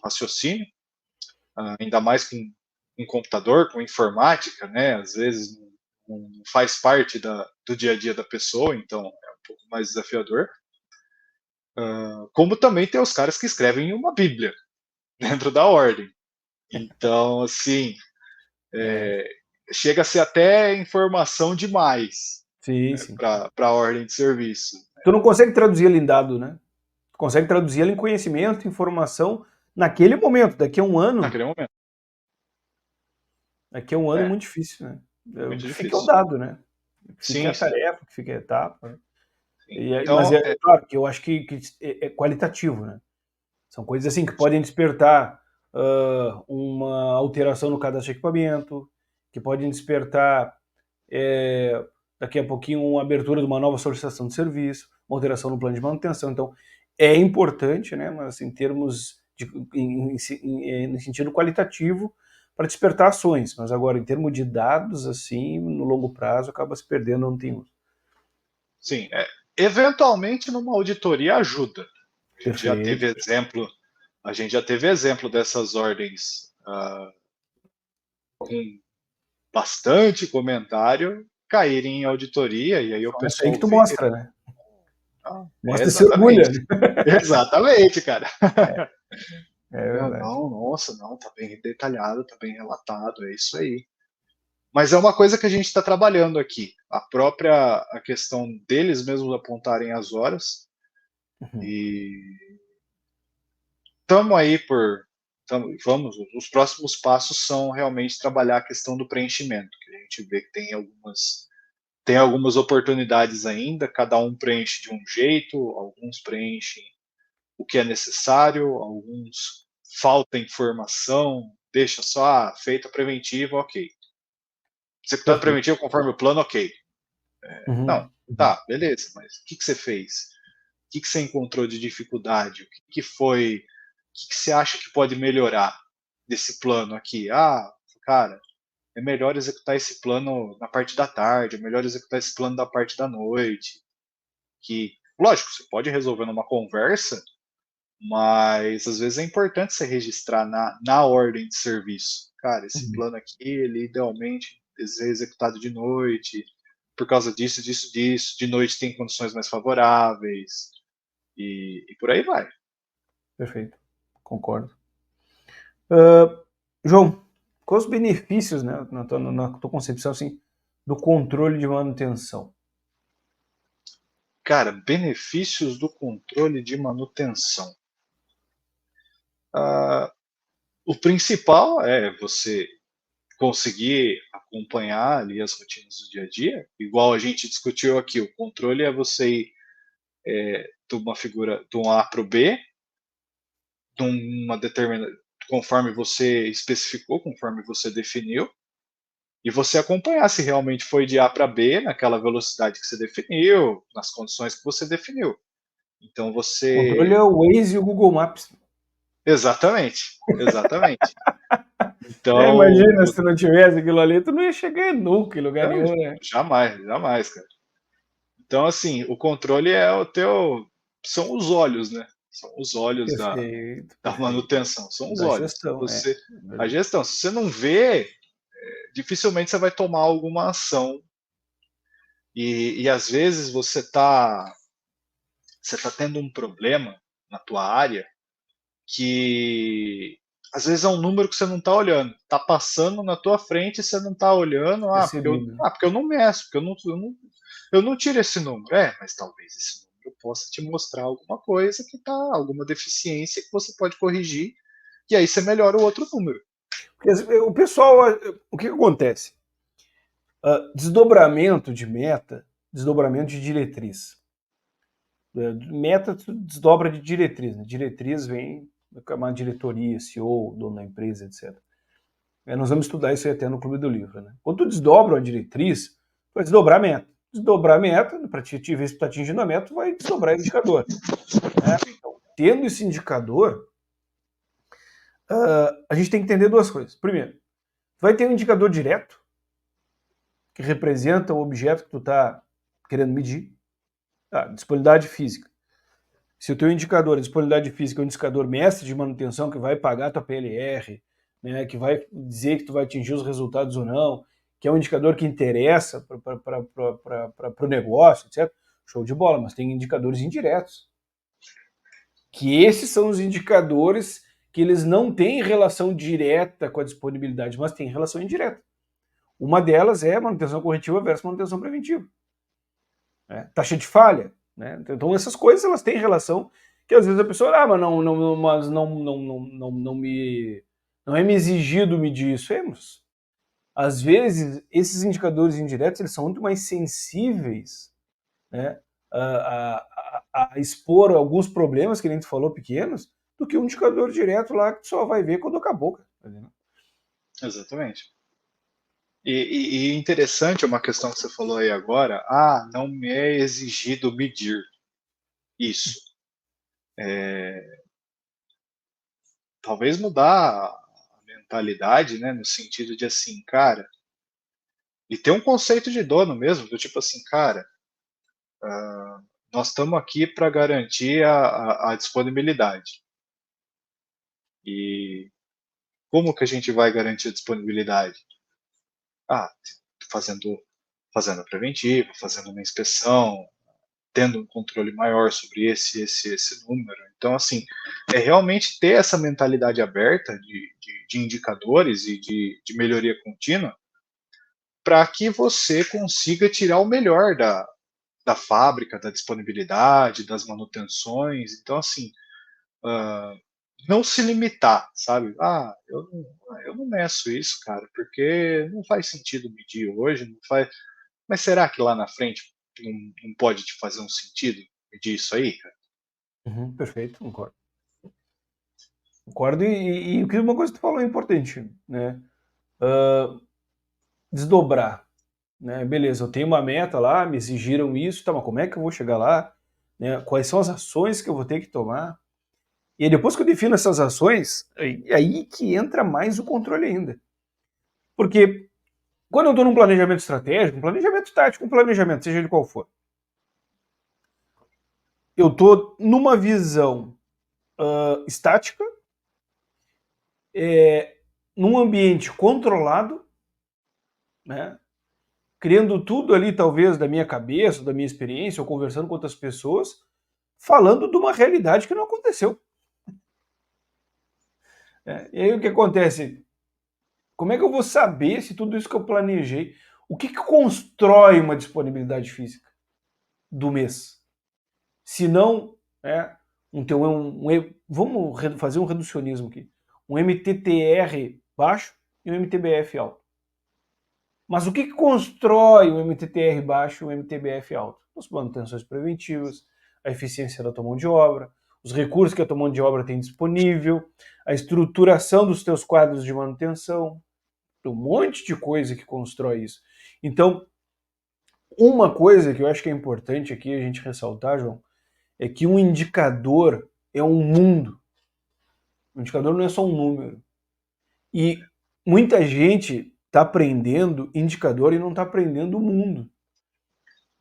raciocínio, ainda mais com um computador, com informática, né? Às vezes não faz parte do dia a dia da pessoa, então é um pouco mais desafiador. Como também tem os caras que escrevem uma Bíblia dentro da ordem. Então, assim,
É,
chega a ser até informação demais,
sim,
né,
sim.
para a ordem de serviço.
Tu não consegue traduzir ela em dado, né? Tu consegue traduzir ela em conhecimento, informação, naquele momento. Daqui a um ano
naquele momento.
é muito difícil, né? O
Muito
que fica é o
difícil.
dado, né? O que fica é
Sim,
a
sim,
tarefa, o que fica é a etapa.
sim.
Mas
Então,
é claro que eu acho que é qualitativo, né? São coisas assim que podem despertar uma alteração no cadastro de equipamento, que podem despertar daqui a pouquinho uma abertura de uma nova solicitação de serviço, uma alteração no plano de manutenção. Então, é importante, né, mas em termos no sentido qualitativo, para despertar ações. Mas agora, em termos de dados, assim, no longo prazo, acaba se perdendo, não tem uso.
sim, eventualmente numa auditoria ajuda.
Perfeito.
A gente já teve exemplo dessas ordens com bastante comentário caírem em auditoria, e aí o
Então, essa aí que
pessoal
tu
vê.
mostra, né? Mostra esse orgulho,
Exatamente.
né?
Exatamente, cara.
É
Não,
verdade.
não, nossa, não, tá bem detalhado, tá bem relatado, é isso aí. Mas é uma coisa que a gente está trabalhando aqui. A questão deles mesmos apontarem as horas.
Uhum.
E estamos aí os próximos passos são realmente trabalhar a questão do preenchimento, que a gente vê que tem algumas oportunidades ainda, cada um preenche de um jeito, alguns preenchem o que é necessário, alguns falta informação, deixa só feita preventiva, ok. Executado
Perfeito.
preventivo conforme o plano, ok. Não,
Uhum. Uhum.
tá, beleza, mas o que você fez? O que você encontrou de dificuldade? O que foi? O que você acha que pode melhorar desse plano aqui? Ah, cara, é melhor executar esse plano na parte da tarde, é melhor executar esse plano da parte da noite. Que, lógico, você pode resolver numa conversa, mas às vezes é importante você registrar na ordem de serviço. Cara, esse
Uhum.
plano aqui, ele idealmente é executado de noite, por causa disso, disso, disso. De noite tem condições mais favoráveis, e por aí vai.
Perfeito. Concordo. Uh, João, quais os benefícios, né, na tua concepção, assim, do controle de manutenção?
Cara, benefícios do controle de manutenção. Ah, o principal é você conseguir acompanhar ali as rotinas do dia a dia, igual a gente discutiu aqui. O controle é você ir de uma figura de um A para o B, de uma determinada, conforme você especificou, conforme você definiu, e você acompanhar se realmente foi de A para B naquela velocidade que você definiu, nas condições que você definiu. Então
O controle
você.
é o Waze e o Google Maps.
Exatamente, exatamente. Então,
Imagina se tu não tivesse aquilo ali, tu não ia chegar nunca em lugar nenhum, né?
jamais, jamais, cara. Então, assim, o controle é o teu. São os olhos, né? São os olhos
Perfeito,
da
perfeito.
manutenção, são os
Da
olhos.
gestão,
A gestão, se você não vê, dificilmente você vai tomar alguma ação. E às vezes você tá tendo um problema na tua área que às vezes é um número que você não está olhando. Está passando na tua frente e você não está olhando.
Percebido.
Porque eu não meço, porque eu não tiro esse número. Mas talvez esse número possa te mostrar alguma coisa que tá, alguma deficiência que você pode corrigir, e aí você melhora o outro número.
Porque o pessoal, o que acontece? Desdobramento de meta, desdobramento de diretriz. Meta desdobra de diretriz, né? Diretriz vem uma diretoria, CEO, dono da empresa, etc. Nós vamos estudar isso aí até no Clube do Livro, né? Quando tu desdobra a diretriz, vai desdobrar a meta. Desdobrar a meta, para te ver se tu está atingindo a meta, tu vai desdobrar o indicador. Né? Então, tendo esse indicador, a gente tem que entender duas coisas. Primeiro, tu vai ter um indicador direto, que representa o objeto que tu está querendo medir. Disponibilidade física. Se o teu indicador de disponibilidade física é um indicador mestre de manutenção que vai pagar a tua PLR, né, que vai dizer que tu vai atingir os resultados ou não, que é um indicador que interessa para o negócio, etc., show de bola, mas tem indicadores indiretos. Que esses são os indicadores que eles não têm relação direta com a disponibilidade, mas têm relação indireta. Uma delas é manutenção corretiva versus manutenção preventiva. Taxa de falha. Né? Então essas coisas elas têm relação que às vezes a pessoa, mas não é me exigido medir isso. Mas, às vezes, esses indicadores indiretos, eles são muito mais sensíveis, né, a expor alguns problemas, que nem tu falou, pequenos, do que um indicador direto lá que tu só vai ver quando acabou. Cara.
Exatamente. E interessante uma questão que você falou aí agora, não me é exigido medir isso. Talvez mudar a mentalidade, né, no sentido de assim, cara, e ter um conceito de dono mesmo, do tipo assim, cara, nós estamos aqui para garantir a disponibilidade. E como que a gente vai garantir a disponibilidade? Ah, fazendo, fazendo a preventiva, fazendo uma inspeção, tendo um controle maior sobre esse número. Então, assim, é realmente ter essa mentalidade aberta de indicadores e de melhoria contínua para que você consiga tirar o melhor da fábrica, da disponibilidade, das manutenções. Então, assim, não se limitar, sabe? Eu não meço isso, cara, porque não faz sentido medir hoje, não faz. Mas será que lá na frente não pode te fazer um sentido medir isso aí, cara?
Perfeito, concordo. Concordo, e uma coisa que tu falou é importante, né? Desdobrar, né? Beleza, eu tenho uma meta lá, me exigiram isso, tá, mas como é que eu vou chegar lá? Né? Quais são as ações que eu vou ter que tomar? E aí, depois que eu defino essas ações, aí que entra mais o controle ainda. Porque quando eu estou num planejamento estratégico, um planejamento tático, um planejamento, seja ele qual for, eu estou numa visão estática, num ambiente controlado, né? Criando tudo ali, talvez, da minha cabeça, da minha experiência, ou conversando com outras pessoas, falando de uma realidade que não aconteceu. E aí o que acontece? Como é que eu vou saber se tudo isso que eu planejei, o que constrói uma disponibilidade física do mês? Se não, vamos fazer um reducionismo aqui, um MTTR baixo e um MTBF alto. Mas o que constrói o MTTR baixo e o MTBF alto? As manutenções preventivas, a eficiência da tua mão de obra, os recursos que a tua mão de obra tem disponível, a estruturação dos teus quadros de manutenção, um monte de coisa que constrói isso. Então, uma coisa que eu acho que é importante aqui a gente ressaltar, João, é que um indicador é um mundo. O indicador não é só um número. E muita gente está aprendendo indicador e não está aprendendo o mundo.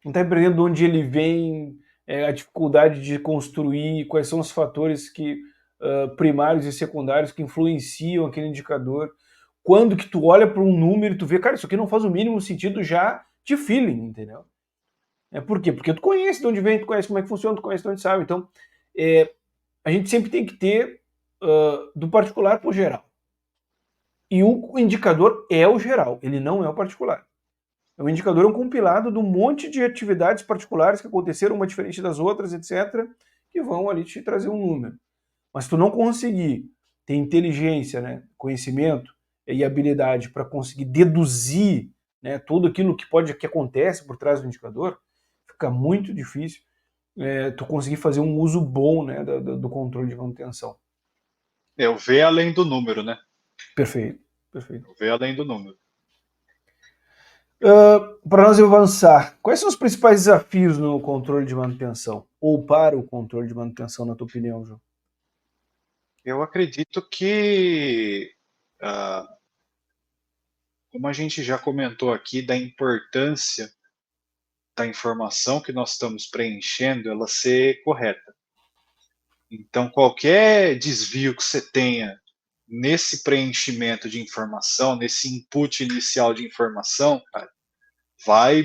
Não está aprendendo de onde ele vem, a dificuldade de construir, quais são os fatores primários e secundários que influenciam aquele indicador. Quando que tu olha para um número e tu vê, cara, isso aqui não faz o mínimo sentido já de feeling, entendeu? Por quê? Porque tu conhece de onde vem, tu conhece como é que funciona, tu conhece de onde sabe. Então, a gente sempre tem que ter do particular para o geral. E o indicador é o geral, ele não é o particular. O indicador é um compilado de um monte de atividades particulares que aconteceram, uma diferente das outras, etc., que vão ali te trazer um número. Mas se tu não conseguir ter inteligência, né, conhecimento e habilidade para conseguir deduzir, né, tudo aquilo que acontece por trás do indicador, fica muito difícil tu conseguir fazer um uso bom, né, do controle de manutenção.
Eu ver além do número, né?
Perfeito, perfeito.
Eu ver além do número.
Para nós avançar, quais são os principais desafios no controle de manutenção? Ou para o controle de manutenção, na tua opinião, João?
Eu acredito que, como a gente já comentou aqui, da importância da informação que nós estamos preenchendo, ela ser correta. Então, qualquer desvio que você tenha nesse preenchimento de informação, nesse input inicial de informação, cara, vai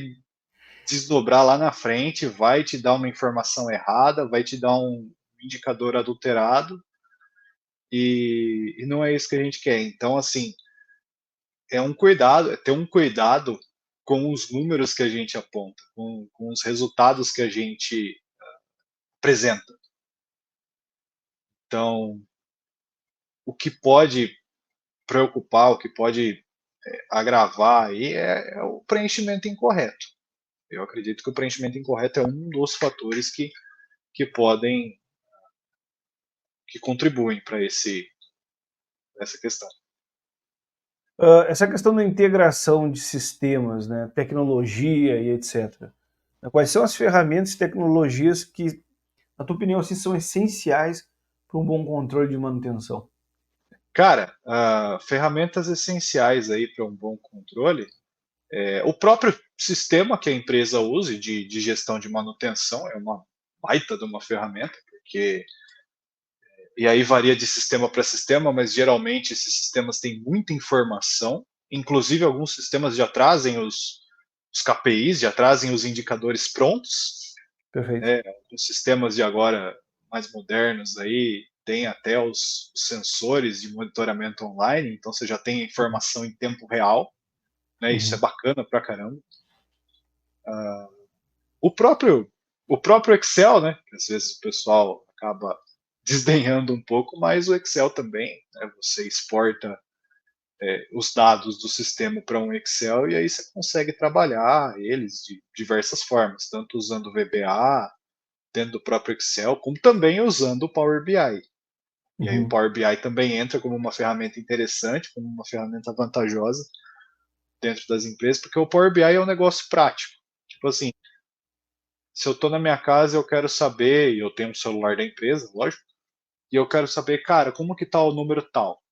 desdobrar lá na frente, vai te dar uma informação errada, vai te dar um indicador adulterado, e não é isso que a gente quer. Então, assim, é um cuidado, é ter um cuidado com os números que a gente aponta, com os resultados que a gente apresenta. Então, o que pode preocupar, o que pode agravar aí é o preenchimento incorreto. Eu acredito que o preenchimento incorreto é um dos fatores que podem, que contribuem para essa questão.
Essa questão da integração de sistemas, né, tecnologia e etc. Quais são as ferramentas e tecnologias que, na tua opinião, assim, são essenciais para um bom controle de manutenção?
Cara, ferramentas essenciais aí para um bom controle, o próprio sistema que a empresa use de gestão de manutenção é uma baita de uma ferramenta, porque e aí varia de sistema para sistema, mas geralmente esses sistemas têm muita informação, inclusive alguns sistemas já trazem os KPIs, já trazem os indicadores prontos,
Perfeito.
né? Os sistemas de agora mais modernos aí têm até os sensores de monitoramento online, então você já tem informação em tempo real, né? Isso é
Uhum.
bacana pra caramba. O próprio, o próprio Excel, né? Que às vezes o pessoal acaba desdenhando um pouco, mas o Excel também, né? Você exporta os dados do sistema para um Excel e aí você consegue trabalhar eles de diversas formas, tanto usando VBA, dentro do próprio Excel, como também usando o Power BI. E aí o
Uhum.
Power BI também entra como uma ferramenta interessante, como uma ferramenta vantajosa dentro das empresas, porque o Power BI é um negócio prático. Tipo assim, se eu estou na minha casa, eu quero saber, e eu tenho um celular da empresa, lógico, e eu quero saber, cara, como que está o número tal?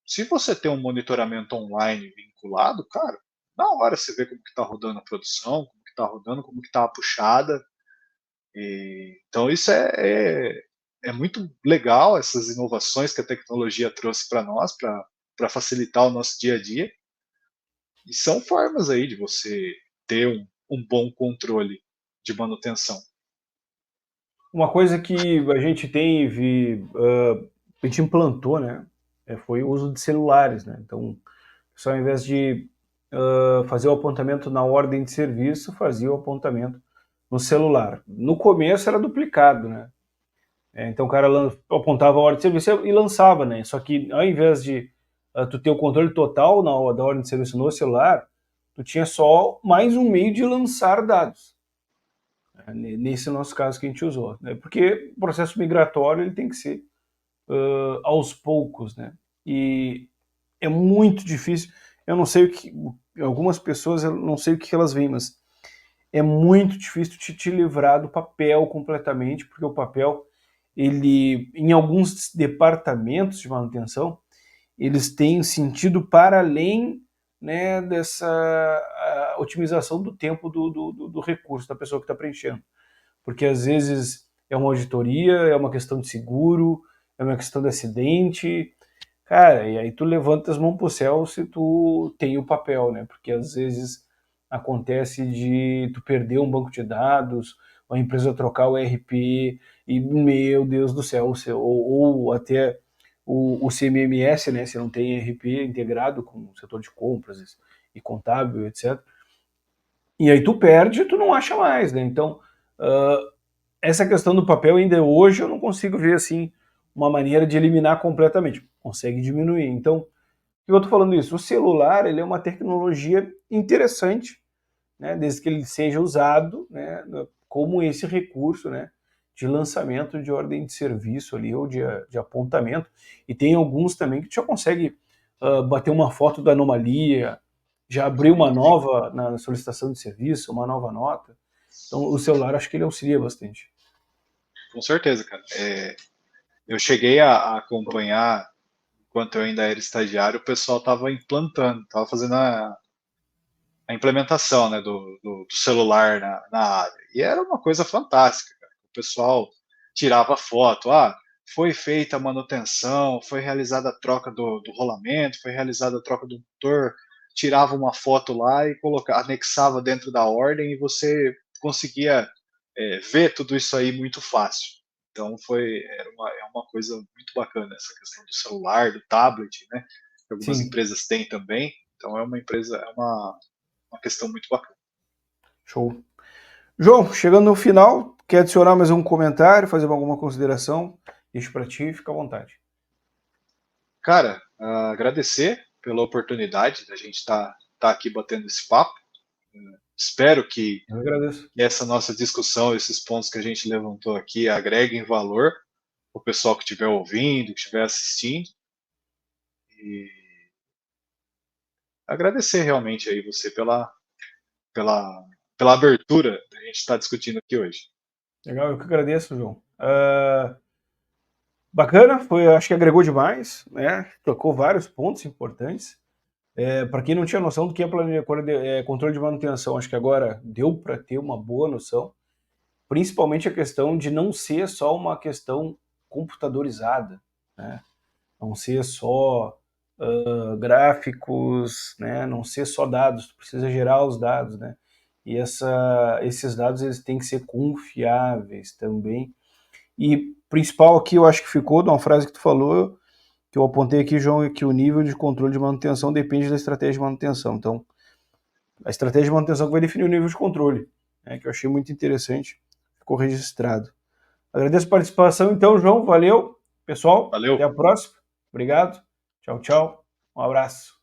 Se você tem um monitoramento online vinculado, cara, na hora você vê como que está rodando a produção, como que está rodando, como que está a puxada. Então isso é muito legal, essas inovações que a tecnologia trouxe para nós, para facilitar o nosso dia a dia. E são formas aí de você ter um bom controle de manutenção.
Uma coisa que a gente teve, a gente implantou, né, foi o uso de celulares, né? Então, só ao invés de fazer o apontamento na ordem de serviço, fazia o apontamento no celular. No começo era duplicado, né? Então o cara apontava a ordem de serviço e lançava, né? Só que ao invés de tu ter o controle total da ordem de serviço no celular, tu tinha só mais um meio de lançar dados. Nesse nosso caso que a gente usou, né? Porque o processo migratório ele tem que ser aos poucos, né? E é muito difícil. Eu não sei o que algumas pessoas, eu não sei o que elas veem, mas é muito difícil te livrar do papel completamente, porque o papel, ele, em alguns departamentos de manutenção, eles têm sentido para além, né, dessa otimização do tempo do recurso da pessoa que está preenchendo. Porque às vezes é uma auditoria, é uma questão de seguro, é uma questão de acidente. Cara, e aí tu levanta as mãos pro céu se tu tem o papel, né? Porque às vezes acontece de tu perder um banco de dados, ou a empresa trocar o ERP, e meu Deus do céu, ou até o CMMS, né? Se não tem ERP integrado com o setor de compras e contábil, etc. E aí tu perde e tu não acha mais, né? Então, essa questão do papel ainda hoje eu não consigo ver assim uma maneira de eliminar completamente. Consegue diminuir. Então, eu estou falando isso? O celular ele é uma tecnologia interessante, né, desde que ele seja usado, né, como esse recurso, né, de lançamento de ordem de serviço ali ou de apontamento. E tem alguns também que já consegue bater uma foto da anomalia, já abrir uma
Sim,
nova na solicitação de serviço, uma nova nota. Então, o celular acho que ele auxilia bastante.
com certeza, cara. Eu cheguei a acompanhar, enquanto eu ainda era estagiário, o pessoal estava implantando, estava fazendo a implementação, né, do celular na área. E era uma coisa fantástica, cara. O pessoal tirava foto, foi feita a manutenção, foi realizada a troca do rolamento, foi realizada a troca do motor, tirava uma foto lá e anexava dentro da ordem e você conseguia ver tudo isso aí muito fácil. Então é uma coisa muito bacana essa questão do celular, do tablet, né? Que algumas
Sim,
empresas têm também. Então uma questão muito bacana.
show. João, chegando no final, quer adicionar mais um comentário, fazer alguma consideração? deixo para ti e fica à vontade.
Cara, agradecer pela oportunidade da gente tá aqui batendo esse papo. Espero que
Eu agradeço.
essa nossa discussão, esses pontos que a gente levantou aqui, agreguem valor para o pessoal que estiver ouvindo, que estiver assistindo. E agradecer realmente aí você pela, pela abertura da gente estar discutindo aqui hoje.
Legal, eu que agradeço, João. Bacana, acho que agregou demais, né? Tocou vários pontos importantes. Para quem não tinha noção do que é controle de manutenção, acho que agora deu para ter uma boa noção, principalmente a questão de não ser só uma questão computadorizada, né? Não ser só gráficos, né? Não ser só dados, tu precisa gerar os dados, né? E esses dados eles têm que ser confiáveis também. E principal aqui, eu acho que ficou de uma frase que tu falou, que eu apontei aqui, João, é que o nível de controle de manutenção depende da estratégia de manutenção. Então, a estratégia de manutenção que vai definir o nível de controle, né, que eu achei muito interessante, ficou registrado. Agradeço a participação, então, João, valeu. Pessoal,
Valeu!
até a próxima. Obrigado. Tchau, tchau. Um abraço.